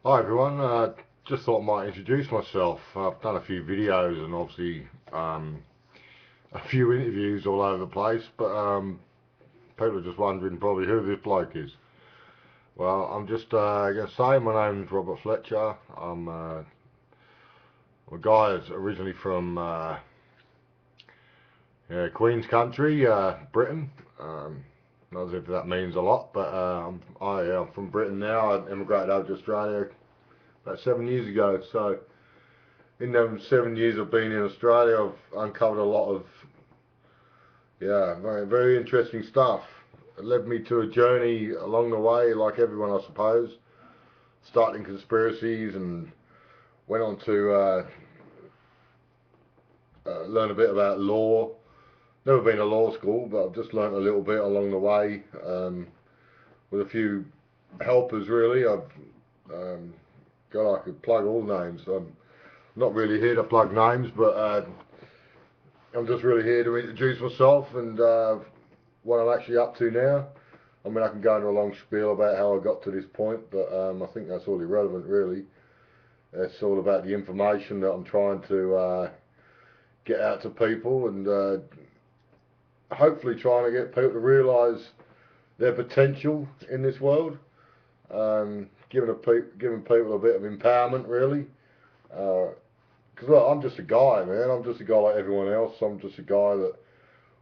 Hi everyone, just thought I might introduce myself. I've done a few videos and obviously um, a few interviews all over the place, but people are just wondering probably who this bloke is. Well, I'm just going to say my name's Robert Fletcher. I'm a guy that's originally from yeah, Queen's Country, Britain. Not as if that means a lot, but I'm from Britain now. I emigrated over to Australia about 7 years ago, so in them 7 years I've been in Australia, I've uncovered a lot of very very interesting stuff. It led me to a journey along the way, like everyone I suppose, starting conspiracies and went on to learn a bit about law. Never been to law school, but I've just learned a little bit along the way with a few helpers. Really, I've God, I could plug all names. I'm not really here to plug names, but I'm just really here to introduce myself and what I'm actually up to now. I mean, I can go into a long spiel about how I got to this point, but I think that's all irrelevant, really. It's all about the information that I'm trying to get out to people and hopefully trying to get people to realise their potential in this world. Giving people a bit of empowerment, really. Because look, I'm just a guy, man. I'm just a guy like everyone else. I'm just a guy that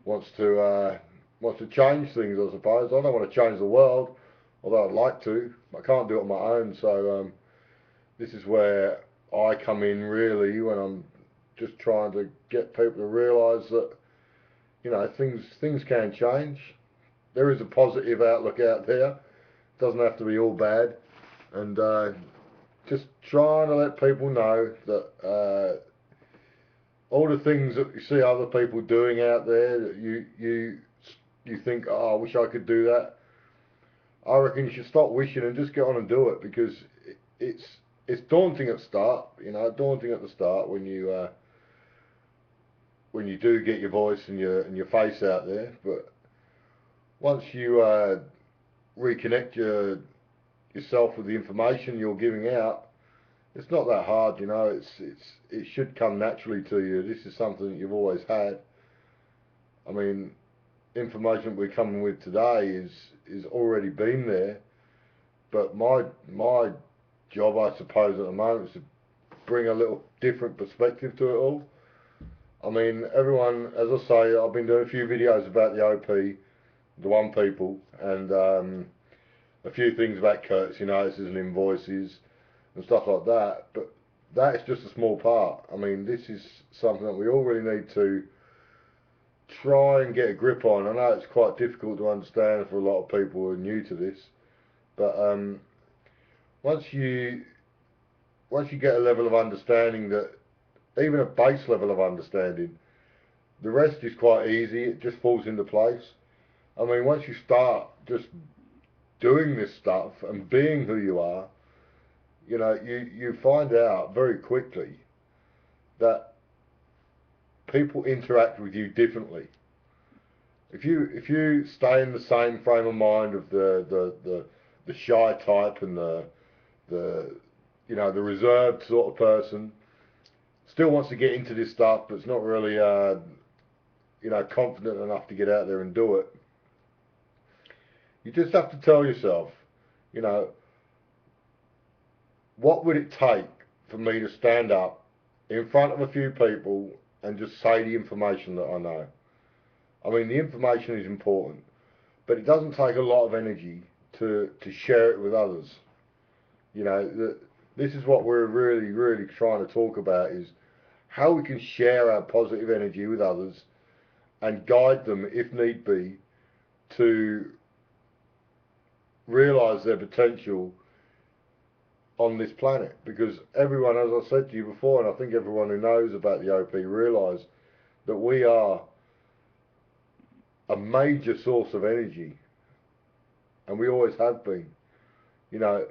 wants to wants to change things, I suppose. I don't want to change the world, although I'd like to. I can't do it on my own. So this is where I come in really when I'm just trying to get people to realise that things can change. There is a positive outlook out there. It doesn't have to be all bad, and just trying to let people know that all the things that you see other people doing out there that you think, oh, I wish I could do that. I reckon you should stop wishing and just get on and do it because it's it's daunting at start, daunting at the start when you do get your voice and your face out there. But once you reconnect yourself with the information you're giving out, it's not that hard, it should come naturally to you. This is something that you've always had. I mean, information we're coming with today is already been there. But my job, I suppose, at the moment is to bring a little different perspective to it all. I mean, everyone, as I say, I've been doing a few videos about the OP, the One People, and a few things about courtesy notices and invoices and stuff like that. But that is just a small part. I mean, this is something that we all really need to try and get a grip on. I know it's quite difficult to understand for a lot of people who are new to this, but once you once you get a level of understanding that even a base level of understanding, the rest is quite easy. It just falls into place. I mean, once you start just doing this stuff and being who you are, you find out very quickly that people interact with you differently. If you stay in the same frame of mind of the shy type and the the reserved sort of person, still wants to get into this stuff, but it's not really confident enough to get out there and do it. You just have to tell yourself, you know, what would it take for me to stand up in front of a few people and just say the information that I know? I mean, the information is important, but it doesn't take a lot of energy to share it with others. This is what we're really, really trying to talk about is how we can share our positive energy with others and guide them, if need be, to realise their potential on this planet. Because everyone, as I said to you before, and I think everyone who knows about the OP realise that we are a major source of energy, and we always have been. You know,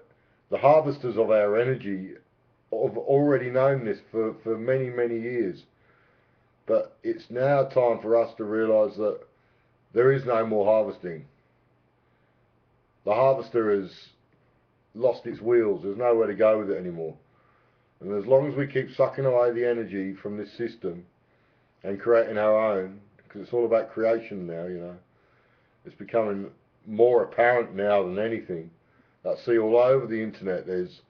the harvesters of our energy have already known this for many, many years. But it's now time for us to realise that there is no more harvesting. The harvester has lost its wheels. There's nowhere to go with it anymore. And as long as we keep sucking away the energy from this system and creating our own, because it's all about creation now, you know, it's becoming more apparent now than anything. I see all over the internet there's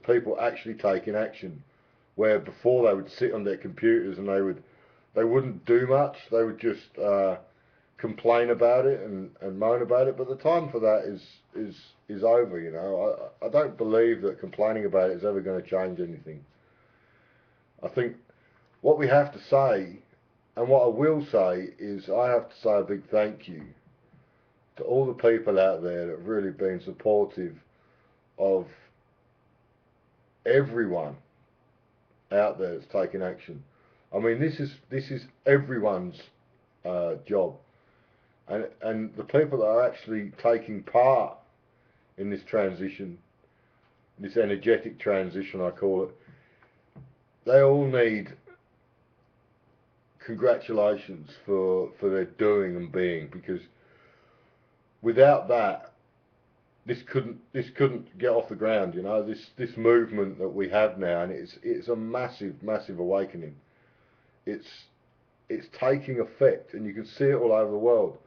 people actually taking action, where before they would sit on their computers and they wouldn't do much. They would just complain about it and moan about it. But the time for that is over. You know, I don't believe that complaining about it is ever going to change anything. I think what we have to say, and what I will say, is I have to say a big thank you to all the people out there that have really been supportive of everyone out there that's taking action. I mean, this is everyone's job, and the people that are actually taking part in this transition, this energetic transition, I call it, they all need congratulations for their doing and being, because without that, this couldn't get off the ground. You know, this movement that we have now, and it's a massive awakening. It's taking effect, and you can see it all over the world.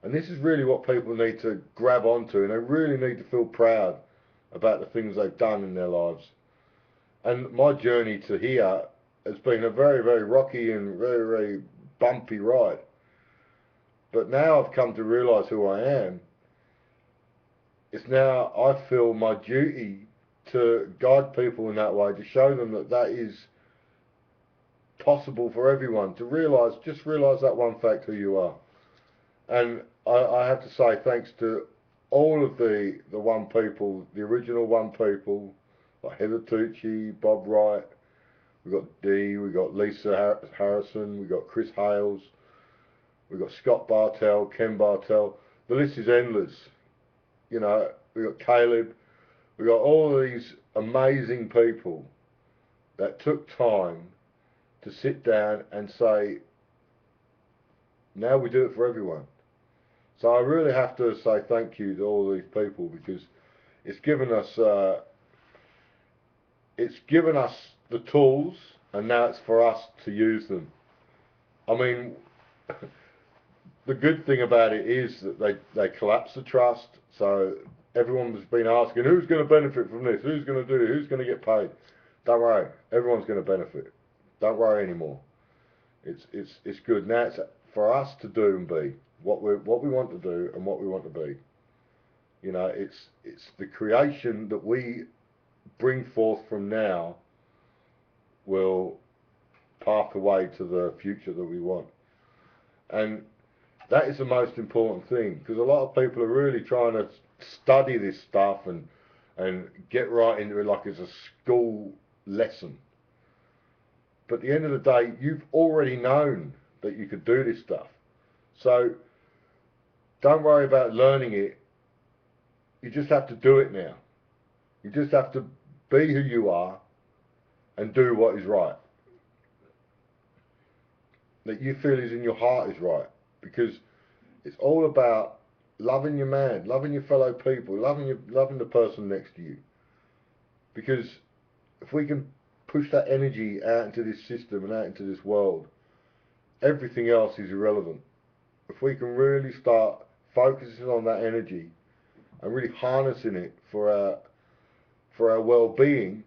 And this is really what people need to grab onto, and they really need to feel proud about the things they've done in their lives. And my journey to here has been a very rocky and very bumpy ride. But now I've come to realise who I am. It's now I feel my duty to guide people in that way, to show them that that is possible for everyone, to just realise that one fact, who you are. And I have to say thanks to all of the One People, the original One People, like Heather Tucci, Bob Wright, we've got Dee, we've got Lisa Harrison, we've got Chris Hales, we've got Scott Bartell, Ken Bartell. The list is endless. You know, we've got Caleb, we've got all of these amazing people that took time to sit down and say, now we do it for everyone. So I really have to say thank you to all these people, because it's given us the tools, and now it's for us to use them. I mean, the good thing about it is that they collapse the trust. So everyone's been asking, who's going to benefit from this? Who's going to do it? Who's going to get paid? Don't worry, everyone's going to benefit. Don't worry anymore. It's good. Now it's for us to do and be what we want to do and what we want to be. You know, it's the creation that we bring forth from now will path the way to the future that we want. And that is the most important thing, because a lot of people are really trying to study this stuff and get right into it like it's a school lesson. But at the end of the day, you've already known that you could do this stuff. So don't worry about learning it. You just have to do it now. You just have to be who you are and do what is right, that you feel is in your heart is right. Because it's all about loving your man, loving your fellow people, loving the person next to you. Because if we can push that energy out into this system and out into this world, everything else is irrelevant. If we can really start focusing on that energy and really harnessing it for our well-being,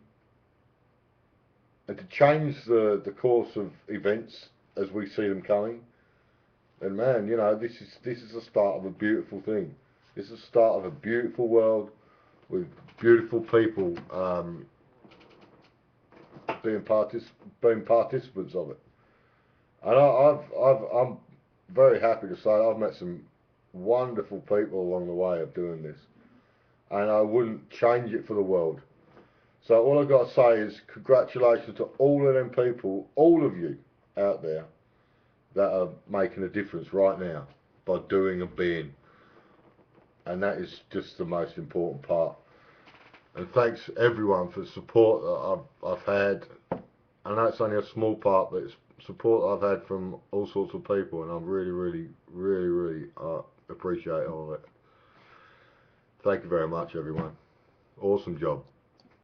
and to change the course of events as we see them coming, and man, you know, this is the start of a beautiful thing. This is the start of a beautiful world with beautiful people being participants of it. And I'm very happy to say I've met some wonderful people along the way of doing this, and I wouldn't change it for the world. So all I've got to say is congratulations to all of them people, all of you out there that are making a difference right now by doing and being. And that is just the most important part. And thanks everyone for the support that I've had. I know it's only a small part, but it's support I've had from all sorts of people, and I really appreciate all of it. Thank you very much, everyone. Awesome job.